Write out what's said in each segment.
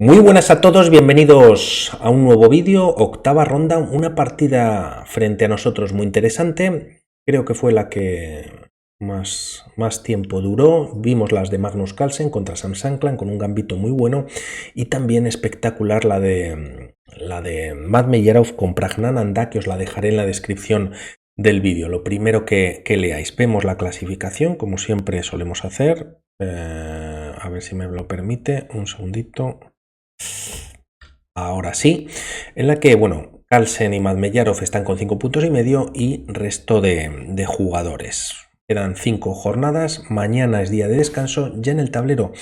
Muy buenas a todos, bienvenidos a un nuevo vídeo, octava ronda, una partida frente a nosotros muy interesante, creo que fue la que más tiempo duró. Vimos las de Magnus Carlsen contra Sam Shankland con un gambito muy bueno y también espectacular la de Matt Meyerov con Praggnanandhaa, que os la dejaré en la descripción del vídeo. Lo primero que leáis, vemos la clasificación como siempre solemos hacer, a ver si me lo permite, un segundito. Ahora sí, en la que, bueno, Carlsen y Madmeyarov están con 5,5 puntos y resto de jugadores. Quedan 5 jornadas, mañana es día de descanso, ya en el tablero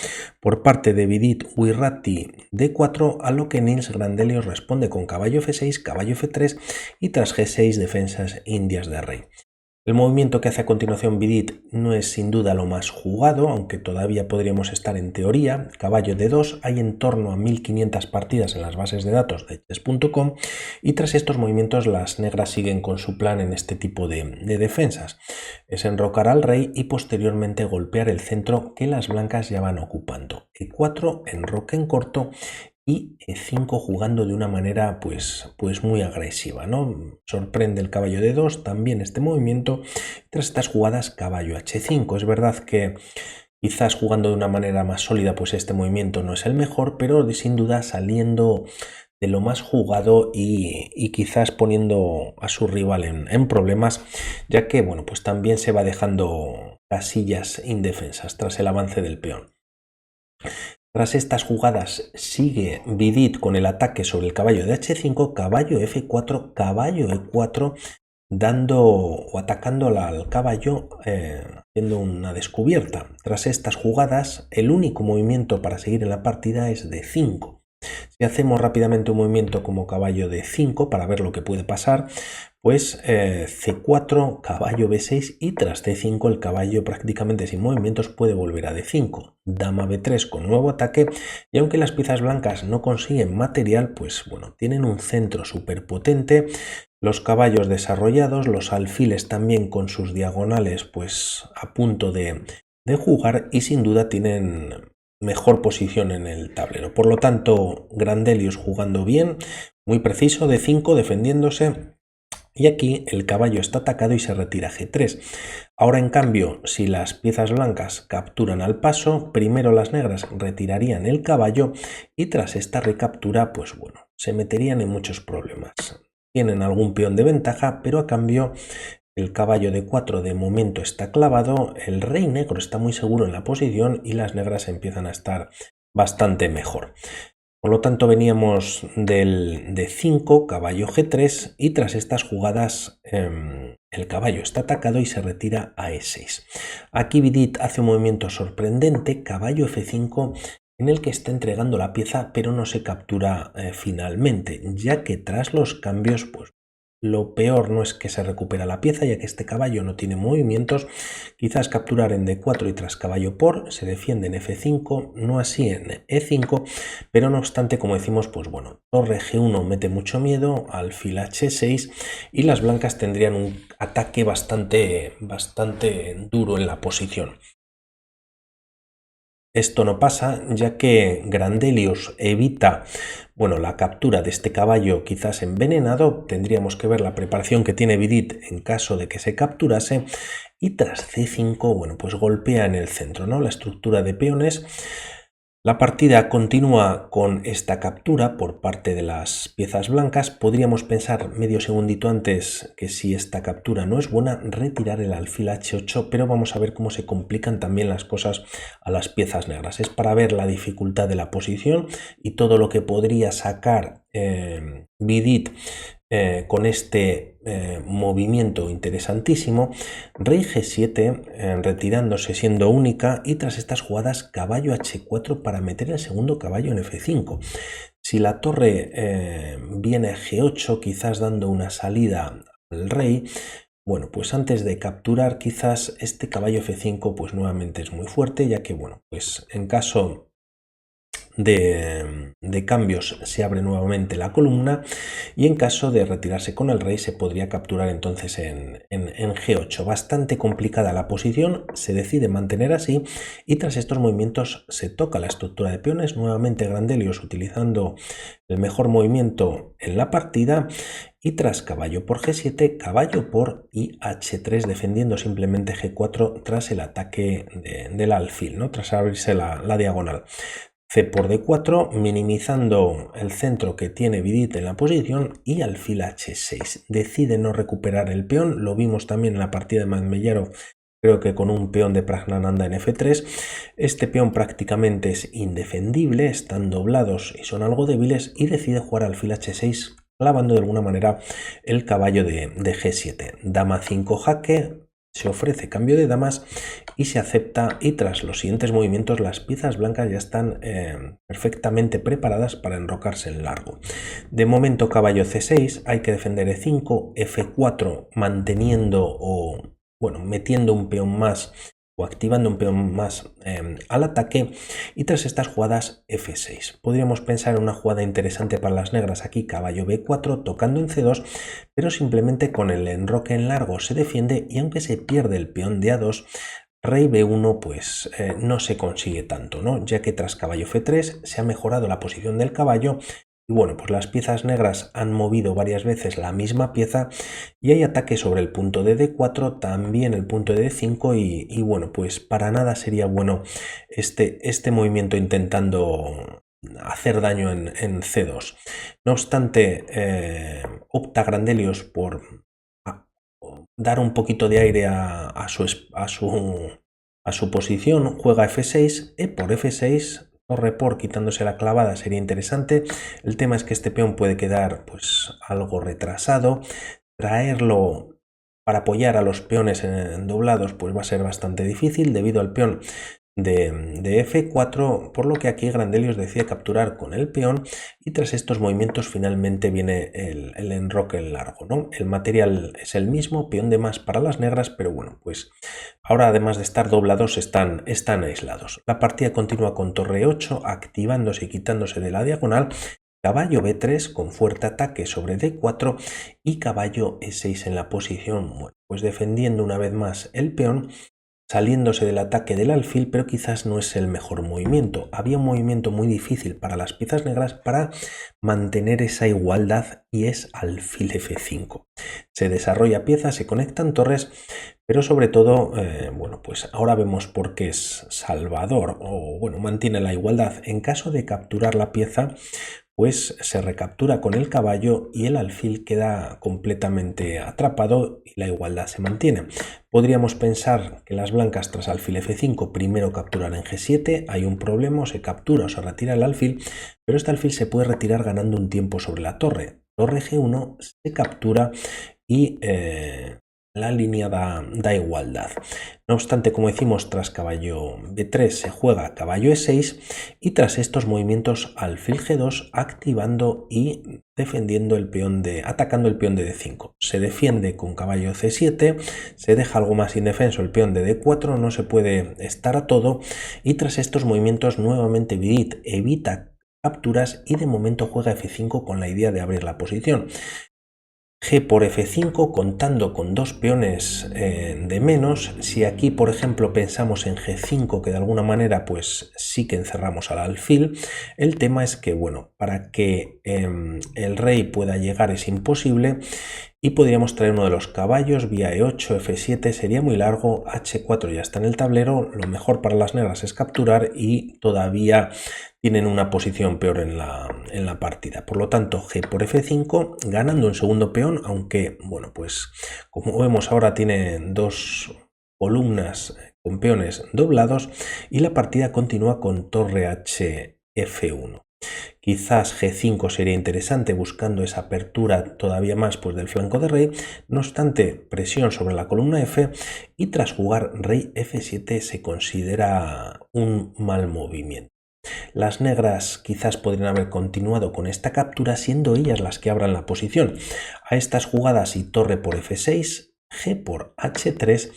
por parte de Vidit Wirratti D4, a lo que Nils Grandelius responde con caballo F6, caballo F3 y tras G6 defensas indias de rey. El movimiento que hace a continuación Vidit no es sin duda lo más jugado, aunque todavía podríamos estar en teoría. Caballo D2, hay en torno a 1500 partidas en las bases de datos de chess.com y tras estos movimientos las negras siguen con su plan en este tipo de defensas. Es enrocar al rey y posteriormente golpear el centro que las blancas ya van ocupando. E4, enroque en corto y E5 jugando de una manera pues muy agresiva, ¿no? Sorprende el caballo D2 también este movimiento. Tras estas jugadas caballo H5. Es verdad que quizás jugando de una manera más sólida pues este movimiento no es el mejor, pero sin duda saliendo de lo más jugado y quizás poniendo a su rival en problemas, ya que bueno, pues también se va dejando casillas indefensas tras el avance del peón. Tras estas jugadas sigue Vidit con el ataque sobre el caballo de H5, caballo F4, caballo E4, dando o atacando al caballo, haciendo una descubierta. Tras estas jugadas, el único movimiento para seguir en la partida es D5. Si hacemos rápidamente un movimiento como caballo D5 para ver lo que puede pasar, pues C4, caballo B6 y tras C5 el caballo prácticamente sin movimientos puede volver a D5. Dama B3 con nuevo ataque y aunque las piezas blancas no consiguen material, pues bueno, tienen un centro súper potente. Los caballos desarrollados, los alfiles también con sus diagonales pues a punto de jugar y sin duda tienen mejor posición en el tablero. Por lo tanto, Grandelius jugando bien, muy preciso, D5 defendiéndose. Y aquí el caballo está atacado y se retira G3. Ahora en cambio, si las piezas blancas capturan al paso, primero las negras retirarían el caballo y tras esta recaptura, pues bueno, se meterían en muchos problemas. Tienen algún peón de ventaja, pero a cambio el caballo de 4 de momento está clavado, el rey negro está muy seguro en la posición y las negras empiezan a estar bastante mejor. Por lo tanto veníamos del D5, caballo G3 y tras estas jugadas el caballo está atacado y se retira a E6. Aquí Vidit hace un movimiento sorprendente, caballo F5, en el que está entregando la pieza pero no se captura finalmente, ya que tras los cambios pues lo peor no es que se recupera la pieza, ya que este caballo no tiene movimientos. Quizás capturar en D4 y tras caballo por, se defiende en F5, no así en E5, pero no obstante, como decimos, pues bueno, torre G1 mete mucho miedo, alfil H6 y las blancas tendrían un ataque bastante duro en la posición. Esto no pasa, ya que Grandelius evita, bueno, la captura de este caballo quizás envenenado. Tendríamos que ver la preparación que tiene Vidit en caso de que se capturase. Y tras C5, bueno, pues golpea en el centro, ¿no? La estructura de peones. La partida continúa con esta captura por parte de las piezas blancas. Podríamos pensar medio segundito antes que si esta captura no es buena, retirar el alfil H8, pero vamos a ver cómo se complican también las cosas a las piezas negras. Es para ver la dificultad de la posición y todo lo que podría sacar Vidit con este movimiento interesantísimo. Rey G7 retirándose siendo única y tras estas jugadas caballo H4 para meter el segundo caballo en F5. Si la torre viene a G8 quizás dando una salida al rey, bueno, pues antes de capturar quizás este caballo F5 pues nuevamente es muy fuerte, ya que bueno, pues en caso de de cambios se abre nuevamente la columna y en caso de retirarse con el rey se podría capturar entonces en G8. Bastante complicada la posición, se decide mantener así y tras estos movimientos se toca la estructura de peones, nuevamente Grandelius utilizando el mejor movimiento en la partida y tras caballo por G7, caballo por IH3 defendiendo simplemente G4 tras el ataque del alfil, ¿no? Tras abrirse la diagonal. C por D4 minimizando el centro que tiene Vidit en la posición y alfil H6. Decide no recuperar el peón, lo vimos también en la partida de Madmeyarov, creo que con un peón de Prajnananda en F3. Este peón prácticamente es indefendible, están doblados y son algo débiles y decide jugar alfil H6 clavando de alguna manera el caballo de G7. Dama 5 jaque, se ofrece cambio de damas y se acepta y tras los siguientes movimientos las piezas blancas ya están perfectamente preparadas para enrocarse en largo. De momento caballo C6, hay que defender E5, F4 manteniendo o bueno, metiendo un peón más o activando un peón más al ataque y tras estas jugadas F6. Podríamos pensar en una jugada interesante para las negras aquí, caballo B4 tocando en C2, pero simplemente con el enroque en largo se defiende y aunque se pierde el peón de A2, rey B1 pues no se consigue tanto, ¿no? Ya que tras caballo F3 se ha mejorado la posición del caballo y bueno, pues las piezas negras han movido varias veces la misma pieza y hay ataque sobre el punto de D4, también el punto de D5 y bueno, pues para nada sería bueno este movimiento intentando hacer daño en C2. No obstante, opta Grandelius por dar un poquito de aire a su posición, juega F6, E por F6, torre por quitándose la clavada sería interesante. El tema es que este peón puede quedar pues algo retrasado, traerlo para apoyar a los peones en doblados pues va a ser bastante difícil debido al peón de F4, por lo que aquí Grandelius decide capturar con el peón y tras estos movimientos finalmente viene el enroque en largo, ¿no? El material es el mismo, peón de más para las negras, pero bueno, pues ahora además de estar doblados están aislados. La partida continúa con torre 8, activándose y quitándose de la diagonal, caballo B3 con fuerte ataque sobre D4 y caballo E6 en la posición, bueno, pues defendiendo una vez más el peón, saliéndose del ataque del alfil, pero quizás no es el mejor movimiento. Había un movimiento muy difícil para las piezas negras para mantener esa igualdad y es alfil F5. Se desarrolla pieza, se conectan torres, pero sobre todo, bueno, pues ahora vemos por qué es salvador o bueno, mantiene la igualdad. En caso de capturar la pieza, pues se recaptura con el caballo y el alfil queda completamente atrapado y la igualdad se mantiene. Podríamos pensar que las blancas tras alfil F5 primero capturan en G7, hay un problema, se captura o se retira el alfil, pero este alfil se puede retirar ganando un tiempo sobre la torre. Torre G1 se captura y la línea da igualdad. No obstante, como decimos, tras caballo B3 se juega caballo E6 y tras estos movimientos alfil G2 activando y defendiendo el peón atacando el peón de D5. Se defiende con caballo C7, se deja algo más indefenso el peón de D4, no se puede estar a todo y tras estos movimientos nuevamente Vidit evita capturas y de momento juega F5 con la idea de abrir la posición. G por F5 contando con dos peones de menos. Si aquí por ejemplo pensamos en G5 que de alguna manera pues sí que encerramos al alfil, el tema es que bueno, para que el rey pueda llegar es imposible y podríamos traer uno de los caballos vía E8, F7 sería muy largo, H4 ya está en el tablero, lo mejor para las negras es capturar y todavía tienen una posición peor en la partida. Por lo tanto, G por F5, ganando un segundo peón, aunque, bueno, pues como vemos ahora tiene dos columnas con peones doblados y la partida continúa con torre H, F1. Quizás G5 sería interesante buscando esa apertura todavía más pues, del flanco de rey, no obstante presión sobre la columna F y tras jugar rey F7 se considera un mal movimiento. Las negras quizás podrían haber continuado con esta captura siendo ellas las que abran la posición. A estas jugadas y torre por F6, G por H3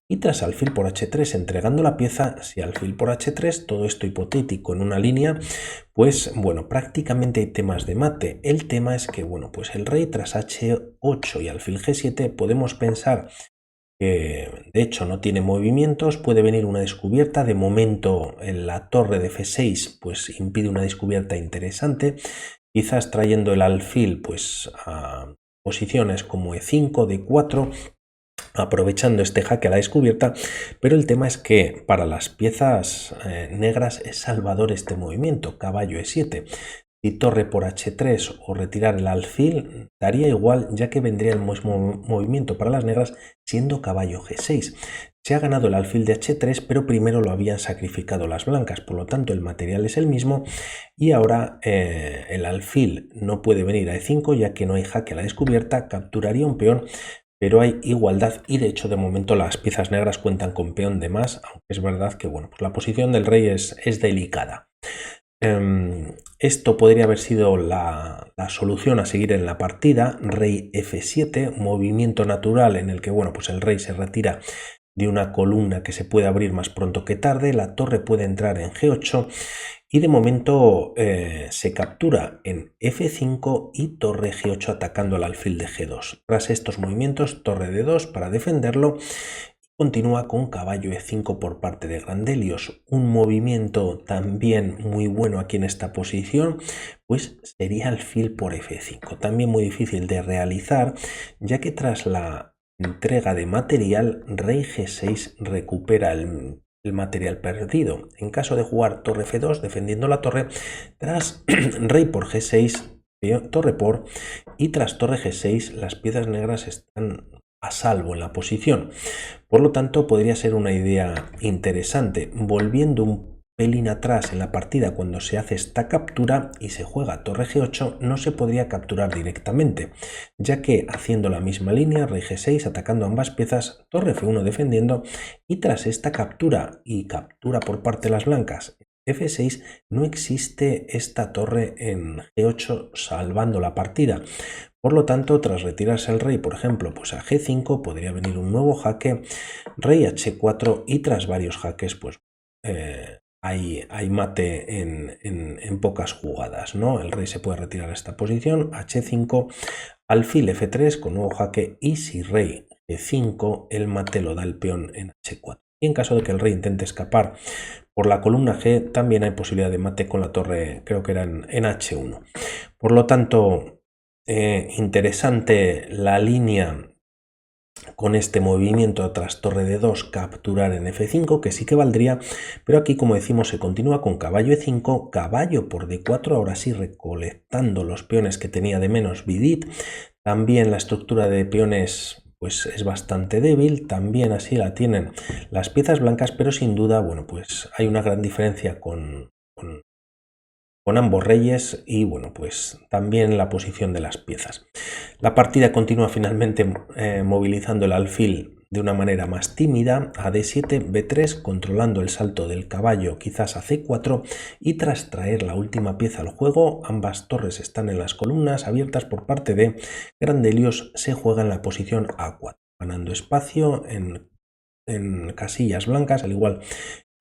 y tras alfil por h3 entregando la pieza, si alfil por h3, todo esto hipotético en una línea, pues bueno, prácticamente hay temas de mate. El tema es que, bueno, pues el rey tras h8 y alfil g7 podemos pensar que de hecho no tiene movimientos, puede venir una descubierta. De momento en la torre de f6 pues impide una descubierta interesante, quizás trayendo el alfil pues a posiciones como e5, d4, aprovechando este jaque a la descubierta, pero el tema es que para las piezas negras es salvador este movimiento, caballo e7. Si torre por h3 o retirar el alfil daría igual, ya que vendría el mismo movimiento para las negras siendo caballo g6. Se ha ganado el alfil de h3, pero primero lo habían sacrificado las blancas, por lo tanto el material es el mismo y ahora el alfil no puede venir a e5 ya que no hay jaque a la descubierta, capturaría un peón, pero hay igualdad y de hecho de momento las piezas negras cuentan con peón de más, aunque es verdad que bueno, pues la posición del rey es delicada. Esto podría haber sido la solución a seguir en la partida, rey f7, movimiento natural en el que bueno, pues el rey se retira de una columna que se puede abrir más pronto que tarde, la torre puede entrar en g8 y de momento se captura en f5 y torre g8 atacando al alfil de g2. Tras estos movimientos, torre d2 para defenderlo. Continúa con caballo e5 por parte de Grandelios, un movimiento también muy bueno aquí en esta posición, pues sería alfil por f5, también muy difícil de realizar, ya que tras la entrega de material, rey g6 recupera el material perdido. En caso de jugar torre f2 defendiendo la torre, tras rey por g6, torre por, y tras torre g6 las piezas negras están a salvo en la posición. Por lo tanto, podría ser una idea interesante. Volviendo un pelín atrás en la partida, cuando se hace esta captura y se juega torre g8, no se podría capturar directamente, ya que haciendo la misma línea, rey g6 atacando ambas piezas, torre f1 defendiendo, y tras esta captura y captura por parte de las blancas f6, no existe esta torre en g8 salvando la partida. Por lo tanto, tras retirarse el rey, por ejemplo, pues a g5 podría venir un nuevo jaque, rey h4 y tras varios jaques, pues hay mate en pocas jugadas, ¿no? El rey se puede retirar a esta posición, h5, alfil f3 con nuevo jaque y si rey g5, el mate lo da el peón en h4. Y en caso de que el rey intente escapar por la columna G, también hay posibilidad de mate con la torre, creo que era en h1. Por lo tanto, interesante la línea con este movimiento tras torre de 2 capturar en f5, que sí que valdría, pero aquí como decimos se continúa con caballo e5, caballo por d4, ahora sí recolectando los peones que tenía de menos Vidit. También la estructura de peones pues es bastante débil, también así la tienen las piezas blancas, pero sin duda, bueno, pues hay una gran diferencia con ambos reyes y bueno, pues también la posición de las piezas. La partida continúa finalmente movilizando el alfil de una manera más tímida a d7, b3, controlando el salto del caballo quizás a c4 y tras traer la última pieza al juego, ambas torres están en las columnas abiertas por parte de Grandelios, se juega en la posición a4, ganando espacio en casillas blancas, al igual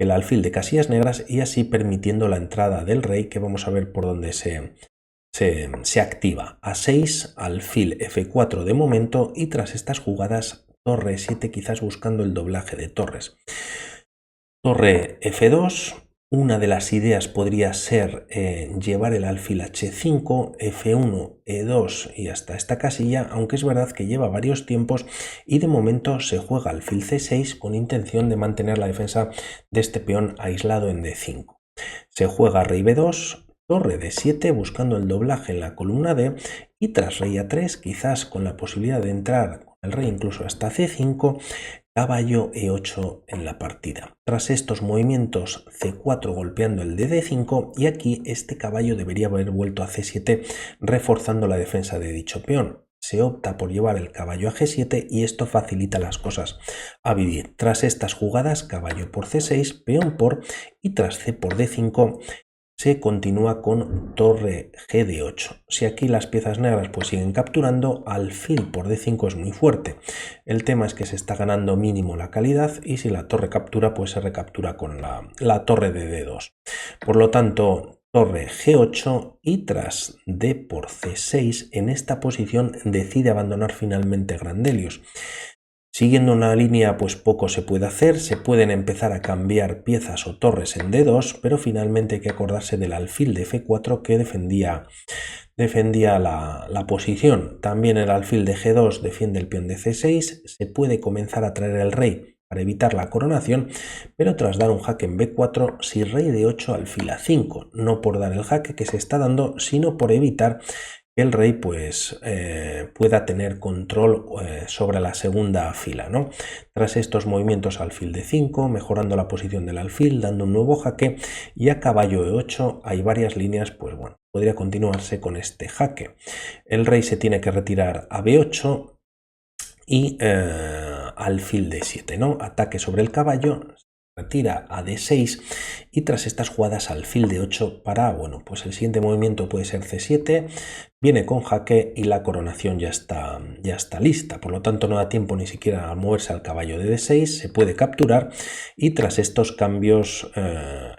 el alfil de casillas negras y así permitiendo la entrada del rey, que vamos a ver por dónde se activa. A6, alfil f4 de momento y tras estas jugadas torre 7 quizás buscando el doblaje de torres. Torre f2, una de las ideas podría ser llevar el alfil h5, f1, e2 y hasta esta casilla, aunque es verdad que lleva varios tiempos y de momento se juega alfil c6 con intención de mantener la defensa de este peón aislado en d5. Se juega rey b2, torre d7 buscando el doblaje en la columna d y tras rey a3 quizás con la posibilidad de entrar con el rey incluso hasta c5, caballo e8 en la partida. Tras estos movimientos c4 golpeando el d5 y aquí este caballo debería haber vuelto a c7 reforzando la defensa de dicho peón. Se opta por llevar el caballo a g7 y esto facilita las cosas a Vidit. Tras estas jugadas, caballo por c6, peón por y tras c por d5, se continúa con torre G de 8. Si aquí las piezas negras pues siguen capturando, alfil por D5 es muy fuerte. El tema es que se está ganando mínimo la calidad y si la torre captura pues se recaptura con la torre de D2. Por lo tanto, torre G8 y tras D por C6 en esta posición decide abandonar finalmente Grandelius. Siguiendo una línea pues poco se puede hacer, se pueden empezar a cambiar piezas o torres en D2, pero finalmente hay que acordarse del alfil de F4 que defendía la posición. También el alfil de G2 defiende el peón de C6, se puede comenzar a traer el rey para evitar la coronación, pero tras dar un jaque en B4, si rey de 8 alfil a 5, no por dar el jaque que se está dando, sino por evitar que el rey pues pueda tener control sobre la segunda fila, ¿no? Tras estos movimientos alfil de 5, mejorando la posición del alfil, dando un nuevo jaque, y a caballo de 8 hay varias líneas, pues bueno, podría continuarse con este jaque. El rey se tiene que retirar a B8 y alfil de 7, ¿no? Ataque sobre el caballo, retira a D6 y tras estas jugadas alfil de 8 para, bueno, pues el siguiente movimiento puede ser C7, viene con jaque y la coronación ya está lista, por lo tanto no da tiempo ni siquiera a moverse al caballo de D6, se puede capturar y tras estos cambios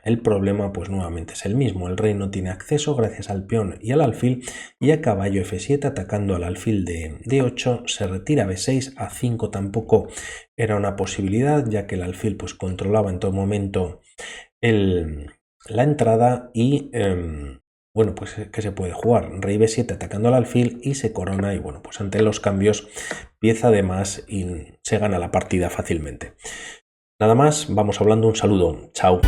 el problema pues nuevamente es el mismo, el rey no tiene acceso gracias al peón y al alfil y a caballo F7 atacando al alfil de D8 se retira a B6, a 5 tampoco era una posibilidad ya que el alfil pues controlaba en todo momento la entrada y bueno, pues ¿qué se puede jugar? Rey B7 atacando al alfil y se corona y bueno, pues ante los cambios pieza de más y se gana la partida fácilmente. Nada más, vamos hablando, un saludo, chao.